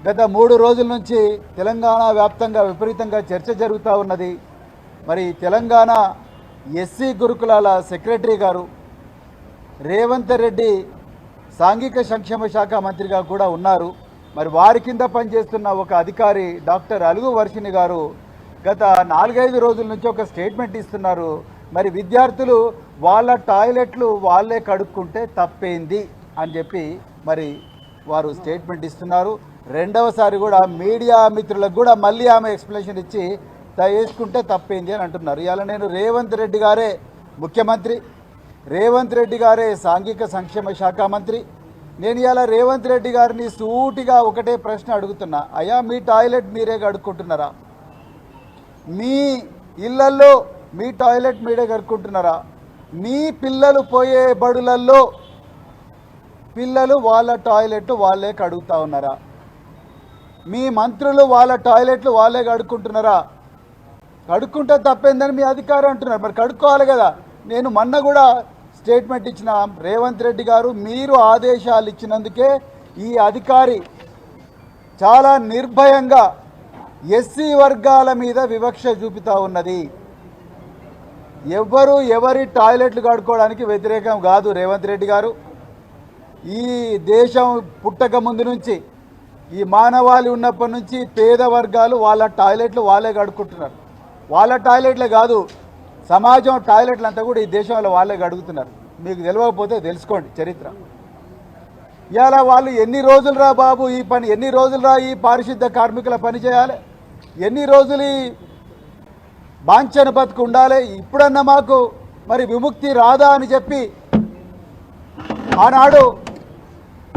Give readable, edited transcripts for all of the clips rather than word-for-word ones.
గత 3 రోజుల నుంచి తెలంగాణ వ్యాప్తంగా విపరీతంగా చర్చ జరుగుతూ ఉన్నది. మరి తెలంగాణ ఎస్సీ గురుకులాల సెక్రటరీ గారు రేవంత్ రెడ్డి సాంఘిక సంక్షేమ శాఖ మంత్రిగా కూడా ఉన్నారు. మరి వారి కింద పనిచేస్తున్న ఒక అధికారి డాక్టర్ అలుగు వర్షిణి గారు గత 4-5 రోజుల నుంచి ఒక స్టేట్మెంట్ ఇస్తున్నారు. మరి విద్యార్థులు వాళ్ళ టాయిలెట్లు వాళ్ళే కడుక్కుంటే తప్పేంది అని చెప్పి మరి వారు స్టేట్మెంట్ ఇస్తున్నారు. రెండవసారి కూడా మీడియా మిత్రులకు కూడా మళ్ళీ ఆమె ఎక్స్ప్లెనేషన్ ఇచ్చి వేసుకుంటే తప్పేంది అని అంటున్నారు. ఇవాళ నేను రేవంత్ రెడ్డి గారే ముఖ్యమంత్రి, రేవంత్ రెడ్డి గారే సాంఘిక సంక్షేమ శాఖ మంత్రి. నేను ఇవాళ రేవంత్ రెడ్డి గారిని సూటిగా ఒకటే ప్రశ్న అడుగుతున్నా. అయ్యా, మీ టాయిలెట్ మీరే కడుక్కుంటున్నారా? మీ ఇళ్లల్లో మీ టాయిలెట్ మీరే కడుక్కుంటున్నారా? మీ పిల్లలు పోయే బడులల్లో పిల్లలు వాళ్ళ టాయిలెట్ వాళ్ళే కడుగుతూ ఉన్నారా? మీ మంత్రులు వాళ్ళ టాయిలెట్లు వాళ్ళే కడుక్కుంటున్నారా? కడుక్కుంటే తప్పేందని మీ అధికారం అంటున్నారు. మరి కడుక్కోవాలి కదా. నేను మొన్న కూడా స్టేట్మెంట్ ఇచ్చిన రేవంత్ రెడ్డి గారు, మీరు ఆదేశాలు ఇచ్చినందుకే ఈ అధికారి చాలా నిర్భయంగా ఎస్సీ వర్గాల మీద వివక్ష చూపుతూ ఉన్నది. ఎవరి టాయిలెట్లు కడుక్కోవడానికి వ్యతిరేకం కాదు రేవంత్ రెడ్డి గారు. ఈ దేశం పుట్టక ముందు నుంచి, ఈ మానవాళి ఉన్నప్పటి నుంచి పేద వర్గాలు వాళ్ళ టాయిలెట్లు వాళ్ళే కడుక్కుంటున్నారు. వాళ్ళ టాయిలెట్లే కాదు, సమాజం టాయిలెట్లు అంతా కూడా ఈ దేశంలో వాళ్ళే కడుగుతున్నారు. మీకు తెలియకపోతే తెలుసుకోండి చరిత్ర. ఇవాళ వాళ్ళు ఎన్ని రోజులు రా బాబు ఈ పని, ఎన్ని రోజులు రా ఈ పారిశుద్ధ కార్మికుల పని చేయాలి, ఎన్ని రోజులు ఈ బాంఛన బతుకు ఉండాలి, ఇప్పుడన్నా మాకు మరి విముక్తి రాదా అని చెప్పి ఆనాడు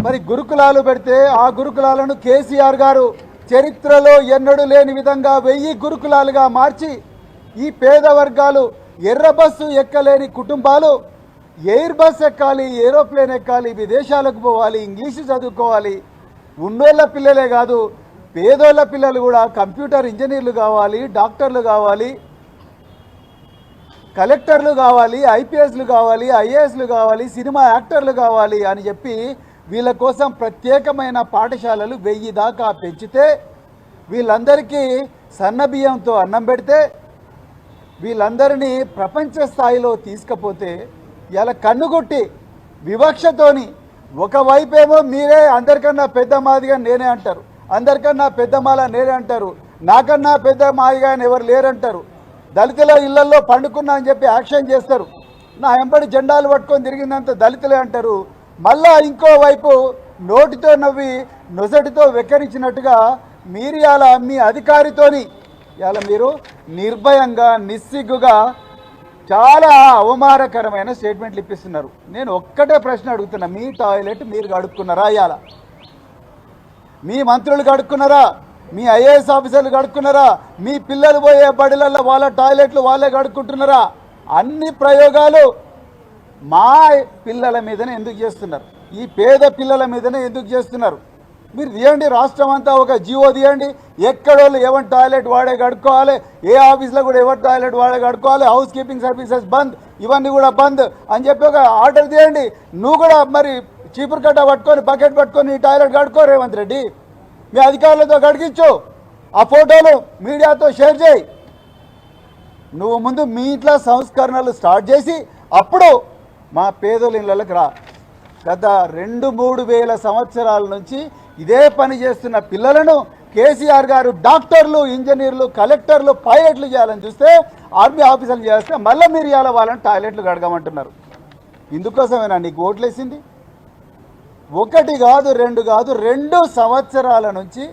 మరి గురుకులాలు పెడితే ఆ గురుకులాలను కేసీఆర్ గారు చరిత్రలో ఎన్నడూ లేని విధంగా 1000 గురుకులాలుగా మార్చి ఈ పేద వర్గాలు, ఎర్ర బస్సు ఎక్కలేని కుటుంబాలు ఎయిర్ బస్ ఎక్కాలి, ఏరోప్లేన్ ఎక్కాలి, విదేశాలకు పోవాలి, ఇంగ్లీషు చదువుకోవాలి. ఉన్నోళ్ళ పిల్లలే కాదు, పేదోళ్ళ పిల్లలు కూడా కంప్యూటర్ ఇంజనీర్లు కావాలి, డాక్టర్లు కావాలి, కలెక్టర్లు కావాలి, ఐపీఎస్లు కావాలి, ఐఏఎస్లు కావాలి, సినిమా యాక్టర్లు కావాలి అని చెప్పి వీళ్ళ కోసం ప్రత్యేకమైన పాఠశాలలు 1000 దాకా పెంచితే, వీళ్ళందరికీ సన్నబియ్యంతో అన్నం పెడితే, వీళ్ళందరినీ ప్రపంచ స్థాయిలో తీసుకపోతే ఇలా కన్నుగుట్టి వివక్షతోని ఒకవైపేమో మీరే అందరికన్నా పెద్ద మాదిగా నేనే అంటారు, అందరికన్నా పెద్ద మాల నేనే అంటారు, నాకన్నా పెద్ద మాదిగా ఎవరు లేరంటారు, దళితుల ఇళ్లలో పండుకున్నా అని చెప్పి యాక్షన్ చేస్తారు, నా ఎంబడి జెండాలు పట్టుకొని తిరిగిందంత దళితులే అంటారు. మళ్ళా ఇంకోవైపు నోటితో నవ్వి నొసటితో వెక్కరించినట్టుగా మీరు ఇలా మీ అధికారితోని ఇలా మీరు నిర్భయంగా నిస్సిగ్గుగా చాలా అవమానకరమైన స్టేట్మెంట్లు ఇప్పిస్తున్నారు. నేను ఒక్కటే ప్రశ్న అడుగుతున్నా, మీ టాయిలెట్ మీరు కడుక్కున్నారా? ఇవాళ మీ మంత్రులు కడుక్కున్నారా? మీ ఐఏఎస్ ఆఫీసర్లు కడుక్కున్నారా? మీ పిల్లలు పోయే బడులలో వాళ్ళ టాయిలెట్లు వాళ్ళే కడుక్కుంటున్నారా? అన్ని ప్రయోగాలు మా పిల్లల మీదనే ఎందుకు చేస్తున్నారు? ఈ పేద పిల్లల మీదనే ఎందుకు చేస్తున్నారు? మీరు తీయండి, రాష్ట్రం అంతా ఒక జీవో తీయండి, ఎక్కడోళ్ళు ఎవరి టాయిలెట్ వాడే కడుక్కోవాలి, ఏ ఆఫీస్లో కూడా ఎవరి టాయిలెట్ వాడే కడుక్కోవాలి, హౌస్ కీపింగ్ సర్వీసెస్ బంద్, ఇవన్నీ కూడా బంద్ అని చెప్పి ఒక ఆర్డర్ తీయండి. నువ్వు కూడా మరి చీపురు కట్ట పట్టుకొని బకెట్ పట్టుకొని ఈ టాయిలెట్ కడుక్కో రేవంత్ రెడ్డి, మీ అధికారులతో కడిగించు, ఆ ఫోటోలు మీడియాతో షేర్ చేయి. నువ్వు ముందు మీ ఇంట్లో సంస్కరణలు స్టార్ట్ చేసి అప్పుడు మా పేదల ఇళ్ళకి రా. గత 2-3 వేల సంవత్సరాల నుంచి ఇదే పని చేస్తున్న పిల్లలను కేసీఆర్ గారు డాక్టర్లు, ఇంజనీర్లు, కలెక్టర్లు, పైలట్లు చేయాలని చూస్తే, ఆర్మీ ఆఫీసర్లు చేస్తే మళ్ళీ మీరు ఇవాళ వాళ్ళని టాయిలెట్లు కడగమంటున్నారు. ఇందుకోసమేనా నీకు ఓట్లేసింది? 1 కాదు 2 కాదు, 2 సంవత్సరాల నుంచి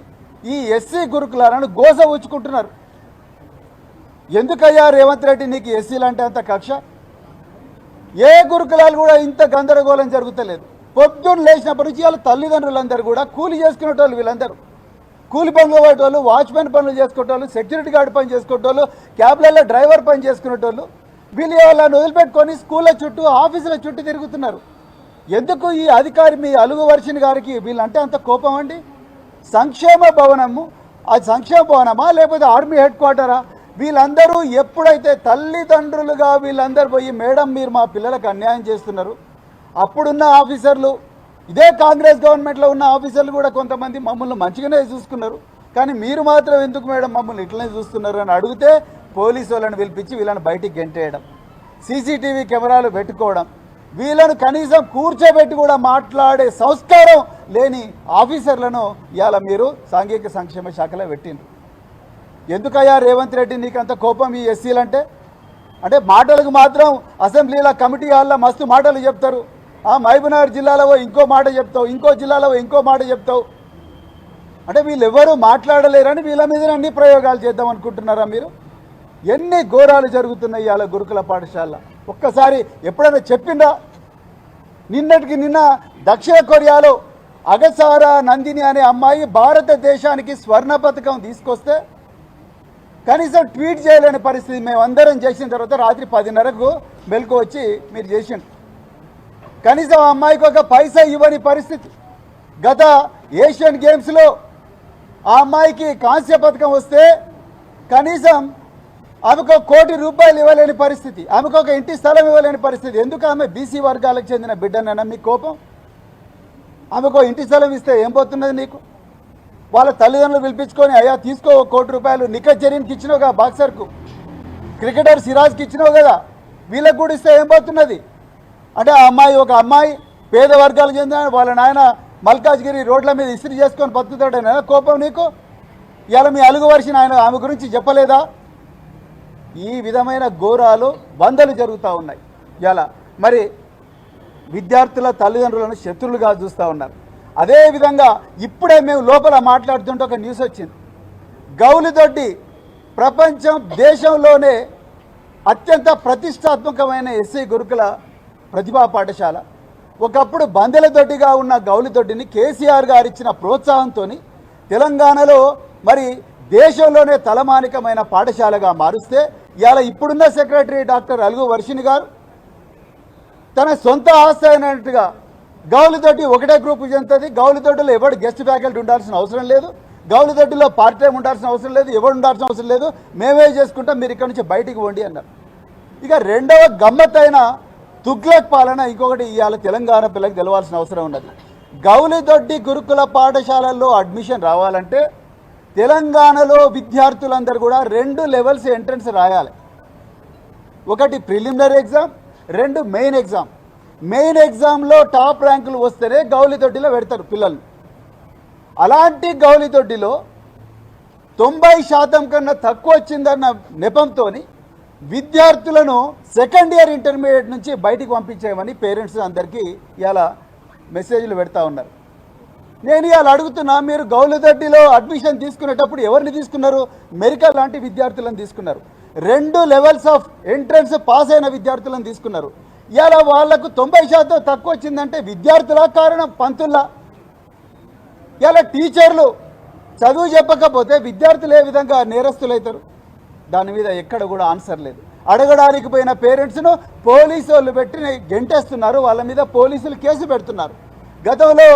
ఈ ఎస్సీ గురుకులాలను గోస ఉంచుకుంటున్నారు. ఎందుకయ్యా రేవంత్ రెడ్డి నీకు ఎస్సీలు అంటే అంత కక్ష? ఏ గురుకులాలు కూడా ఇంత గందరగోళం జరుగుతలేదు. పొద్దున్న లేచినప్పటి నుంచి వాళ్ళ తల్లిదండ్రులందరూ కూడా కూలి చేసుకునేటోళ్ళు, వీళ్ళందరూ కూలి పనులు పోయేటోళ్ళు, వాచ్మెన్ పనులు చేసుకునేటోళ్ళు, సెక్యూరిటీ గార్డ్ పని చేసుకునేటోళ్ళు, క్యాబ్లలో డ్రైవర్ పని చేసుకునేటోళ్ళు, వీళ్ళు వాళ్ళని వదిలిపెట్టుకొని స్కూళ్ళ చుట్టూ, ఆఫీసుల చుట్టూ తిరుగుతున్నారు. ఎందుకు ఈ అధికారి మీ అలుగు వర్షిణి గారికి వీళ్ళంటే అంత కోపం అండి? సంక్షేమ భవనము, అది సంక్షేమ భవనమా లేకపోతే ఆర్మీ హెడ్ క్వార్టరా? వీళ్ళందరూ ఎప్పుడైతే తల్లిదండ్రులుగా వీళ్ళందరూ పోయి, మేడం మీరు మా పిల్లలకు అన్యాయం చేస్తున్నారు, అప్పుడున్న ఆఫీసర్లు ఇదే కాంగ్రెస్ గవర్నమెంట్లో ఉన్న ఆఫీసర్లు కూడా కొంతమంది మమ్మల్ని మంచిగానే చూసుకున్నారు, కానీ మీరు మాత్రం ఎందుకు మేడం మమ్మల్ని ఇట్లనే చూస్తున్నారు అని అడిగితే పోలీసు వాళ్ళని పిలిపించి వీళ్ళని బయటికి గెంటేయడం, సీసీటీవీ కెమెరాలు పెట్టుకోవడం, వీళ్ళను కనీసం కూర్చోబెట్టి కూడా మాట్లాడే సంస్కారం లేని ఆఫీసర్లను ఇవాళ మీరు సాంఘిక సంక్షేమ శాఖలో పెట్టిండ్రు. ఎందుకయ్యా రేవంత్ రెడ్డి నీకంత కోపం ఈ ఎస్సీలంటే? అంటే మాటలకు మాత్రం అసెంబ్లీలో కమిటీ హాల్లో మస్తు మాటలు చెప్తారు, మహబూబ్నగర్ జిల్లాలో ఇంకో మాట చెప్తావు, ఇంకో జిల్లాలో ఇంకో మాట చెప్తావు. అంటే వీళ్ళు ఎవరు మాట్లాడలేరని వీళ్ళ మీద అన్ని ప్రయోగాలు చేద్దాం అనుకుంటున్నారా మీరు? ఎన్ని ఘోరాలు జరుగుతున్నాయి ఇవాళ గురుకుల పాఠశాల. ఒక్కసారి ఎప్పుడైనా చెప్పిందా? నిన్నటికి నిన్న దక్షిణ కొరియాలో అగసారా నందిని అనే అమ్మాయి భారతదేశానికి స్వర్ణ పథకం తీసుకొస్తే కనీసం ట్వీట్ చేయలేని పరిస్థితి మేమందరం చేసిన తర్వాత రాత్రి 10:30కు మెలకు వచ్చి మీరు చేసిండ్రు. కనీసం ఆ అమ్మాయికి ఒక పైసా ఇవ్వని పరిస్థితి. గత ఏషియన్ గేమ్స్లో ఆ అమ్మాయికి కాంస్య పథకం వస్తే కనీసం ఆమెకు ₹1 కోటి ఇవ్వలేని పరిస్థితి, ఆమెకు ఒక ఇంటి స్థలం ఇవ్వలేని పరిస్థితి. ఎందుకు? ఆమె బీసీ వర్గాలకు చెందిన బిడ్డనైనా మీ కోపం? ఆమెకు ఇంటి స్థలం ఇస్తే ఏం పోతున్నది నీకు? వాళ్ళ తల్లిదండ్రులు పిలిపించుకొని అయ్యా తీసుకో ₹1 కోటి, నిఖత్ జరీన్కి ఇచ్చినావుగా, బాక్సర్కు, క్రికెటర్ సిరాజ్కి ఇచ్చినావు కదా, వీళ్ళకు కూడా ఇస్తే ఏం పోతున్నది? అంటే ఆ అమ్మాయి ఒక అమ్మాయి పేద వర్గాలకు చెందిన వాళ్ళ నాయన మల్కాజ్గిరి రోడ్ల మీద ఇస్త్రీ చేసుకొని బతుకుతాడైనా కోపం నీకు? ఇవాళ మీ అలుగు వర్షిన ఆయన ఆమె గురించి చెప్పలేదా? ఈ విధమైన ఘోరాలు వందలు జరుగుతూ ఉన్నాయి. ఇవాళ మరి విద్యార్థుల తల్లిదండ్రులను శత్రులుగా చూస్తూ ఉన్నారు. అదేవిధంగా ఇప్పుడే మేము లోపల మాట్లాడుతుంటే ఒక న్యూస్ వచ్చింది. గౌలిదొడ్డి ప్రపంచం దేశంలోనే అత్యంత ప్రతిష్టాత్మకమైన ఎస్సీ గురుకుల ప్రతిభా పాఠశాల. ఒకప్పుడు బందెలదొడ్డిగా ఉన్న గౌలిదొడ్డిని కేసీఆర్ గారు ఇచ్చిన ప్రోత్సాహంతో తెలంగాణలో మరి దేశంలోనే తలమానికమైన పాఠశాలగా మారుస్తే ఇవాళ ఇప్పుడున్న సెక్రటరీ డాక్టర్ అలుగు వర్షిణి గారు తన సొంత ఆస్తి అయినట్టుగా గౌలిదొడ్డి ఒకటే గ్రూపు చెందుతుంది, గౌలిదొడ్డిలో ఎవడు గెస్ట్ ఫ్యాకల్టీ ఉండాల్సిన అవసరం లేదు, గౌలిదొడ్డిలో పార్ట్ టైం ఉండాల్సిన అవసరం లేదు, ఎవడు ఉండాల్సిన అవసరం లేదు, మేమే చేసుకుంటాం, మీరు ఇక్కడ నుంచి బయటికి పోండి అన్నారు. ఇక రెండవ గమ్మత్తైన తుగ్లక్ పాలన ఇంకొకటి ఇవాళ తెలంగాణ పిల్లలకు తెలవాల్సిన అవసరం ఉన్నది. గౌలిదొడ్డి గురుకుల పాఠశాలల్లో అడ్మిషన్ రావాలంటే తెలంగాణలో విద్యార్థులందరూ కూడా 2 లెవెల్స్ ఎంట్రన్స్ రాయాలి. ఒకటి preliminary exam, 2 main exam. Main ఎగ్జామ్లో టాప్ ర్యాంకులు వస్తేనే గౌలిదొడ్డిలో పెడతారు పిల్లలు. అలాంటి గౌలిదొడ్డిలో 90% కన్నా తక్కువ వచ్చిందన్న నెపంతో విద్యార్థులను సెకండ్ ఇయర్ ఇంటర్మీడియట్ నుంచి బయటికి పంపించేయమని పేరెంట్స్ అందరికీ ఇవాళ మెసేజ్లు పెడతా ఉన్నారు. నేను ఇవాళ అడుగుతున్నా, మీరు గౌలిదొడ్డిలో అడ్మిషన్ తీసుకునేటప్పుడు ఎవరిని తీసుకున్నారు? మెరికల్ లాంటి విద్యార్థులను తీసుకున్నారు. 2 లెవెల్స్ ఆఫ్ ఎంట్రన్స్ పాస్ అయిన విద్యార్థులను తీసుకున్నారు. ఇవాళ వాళ్లకు 90% తక్కువ వచ్చిందంటే విద్యార్థుల కారణం, పంతుల్లా? ఇవాళ టీచర్లు చదువు చెప్పకపోతే విద్యార్థులు ఏ విధంగా నేరస్తులవుతారు? దాని మీద ఎక్కడ కూడా ఆన్సర్ లేదు. అడగడానికి పోయిన పేరెంట్స్ను పోలీసు వాళ్ళు పెట్టి గెంటేస్తున్నారు, వాళ్ళ మీద పోలీసులు కేసు పెడుతున్నారు. గతంలో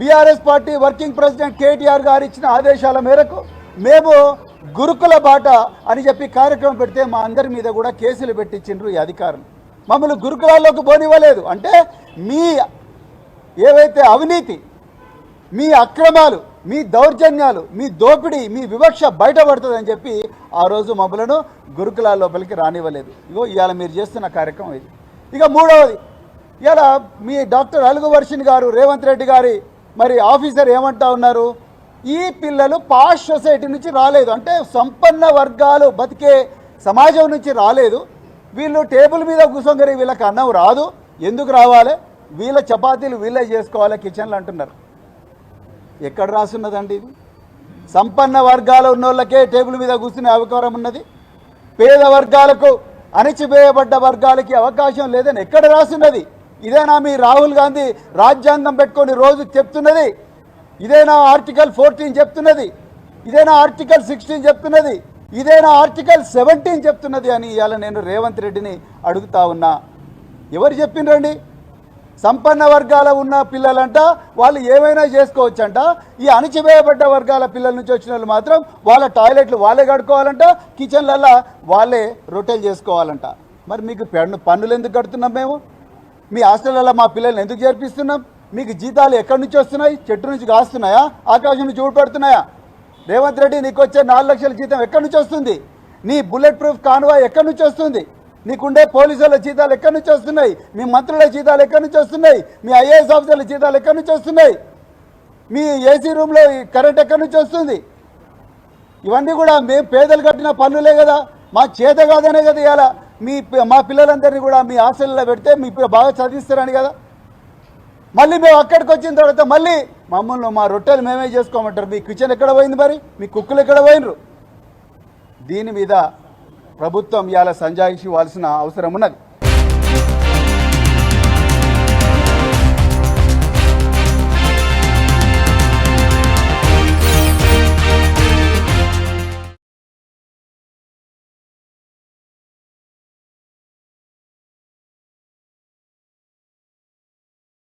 BRS party working president KTR గారు ఇచ్చిన ఆదేశాల మేరకు మేము గురుకుల బాట అని చెప్పి కార్యక్రమం పెడితే మా అందరి మీద కూడా కేసులు పెట్టించిండ్రు ఈ అధికారులు. మమ్మల్ని గురుకులాల్లోకి పోనివ్వలేదు. అంటే మీ ఏవైతే అవినీతి, మీ అక్రమాలు, మీ దౌర్జన్యాలు, మీ దోపిడీ, మీ వివక్ష బయటపడుతుందని చెప్పి ఆ రోజు మమ్మలను గురుకులాల లోపలికి రానివ్వలేదు. ఇగో ఇవాళ మీరు చేస్తున్న కార్యక్రమం ఇది. ఇక మూడవది, ఇవాళ మీ డాక్టర్ అలుగు వర్షిణి గారు, రేవంత్ రెడ్డి గారి మరి ఆఫీసర్ ఏమంటా ఉన్నారు? ఈ పిల్లలు పాష్ సొసైటీ నుంచి రాలేదు, అంటే సంపన్న వర్గాలు బతికే సమాజం నుంచి రాలేదు, వీళ్ళు టేబుల్ మీద కూర్చొని వీళ్ళకి అన్నం రాదు, ఎందుకు రావాలి, వీళ్ళ చపాతీలు వీళ్ళే చేసుకోవాలి కిచెన్లు అంటున్నారు. ఎక్కడ రాసున్నదండి ఇది? సంపన్న వర్గాలు ఉన్నోళ్ళకే టేబుల్ మీద కూర్చునే అవకాశం ఉన్నది, పేద వర్గాలకు, అణిచివేయబడ్డ వర్గాలకి అవకాశం లేదని ఎక్కడ రాసున్నది? ఇదేనా మీ రాహుల్ గాంధీ రాజ్యాంగం పెట్టుకొని రోజు చెప్తున్నది? ఇదేనా ఆర్టికల్ 14 చెప్తున్నది? ఇదేనా ఆర్టికల్ 16 చెప్తున్నది? ఇదేనా ఆర్టికల్ 17 చెప్తున్నది అని ఇవాళ నేను రేవంత్ రెడ్డిని అడుగుతా ఉన్నా. ఎవరు చెప్పిండ్రండి? సంపన్న వర్గాల ఉన్న పిల్లలంట వాళ్ళు ఏమైనా చేసుకోవచ్చంట, ఈ అణిచివేయబడ్డ వర్గాల పిల్లల నుంచి వచ్చిన వాళ్ళు మాత్రం వాళ్ళ టాయిలెట్లు వాళ్ళే కడుక్కోవాలంట, కిచెన్లల్లో వాళ్ళే రొట్టెలు చేసుకోవాలంట. మరి మీకు పన్నులు ఎందుకు కడుతున్నాం మేము? మీ హాస్టల్లో మా పిల్లల్ని ఎందుకు చేర్పిస్తున్నాం? మీకు జీతాలు ఎక్కడి నుంచి వస్తున్నాయి? చెట్టు నుంచి కాస్తున్నాయా? ఆకాశం నుంచి ఊడిపడుతున్నాయా? రేవంత్ రెడ్డి నీకు వచ్చే 4 లక్షల జీతం ఎక్కడి నుంచి వస్తుంది? నీ బుల్లెట్ ప్రూఫ్ కాన్వాయ్ ఎక్కడి నుంచి వస్తుంది? నీకుండే పోలీసుల జీతాలు ఎక్కడి నుంచి వస్తున్నాయి? మీ మంత్రుల జీతాలు ఎక్కడి నుంచి వస్తున్నాయి? మీ ఐఏఎస్ ఆఫీసర్ల జీతాలు ఎక్కడి నుంచి వస్తున్నాయి? మీ ఏసీ రూమ్లో కరెంట్ ఎక్కడి నుంచి వస్తుంది? ఇవన్నీ కూడా మేము పేదలు కట్టిన పన్నులే కదా, మా చేత కాదనే కదా ఇవాళ మా పిల్లలందరినీ కూడా మీ హాస్టల్లో పెడితే మీ బాగా చదివిస్తారని కదా. మళ్ళీ మేము అక్కడికి వచ్చిన తర్వాత మళ్ళీ మమ్మల్ని మా రొట్టెలు మేమే చేసుకోమంటారు. మీ కిచెన్ ఎక్కడ పోయింది? మరి మీ కుక్కలు ఎక్కడ పోయినరు? దీని మీద ప్రభుత్వం ఇవాళ సంజాయిషి ఇవ్వాల్సిన అవసరం ఉన్నది.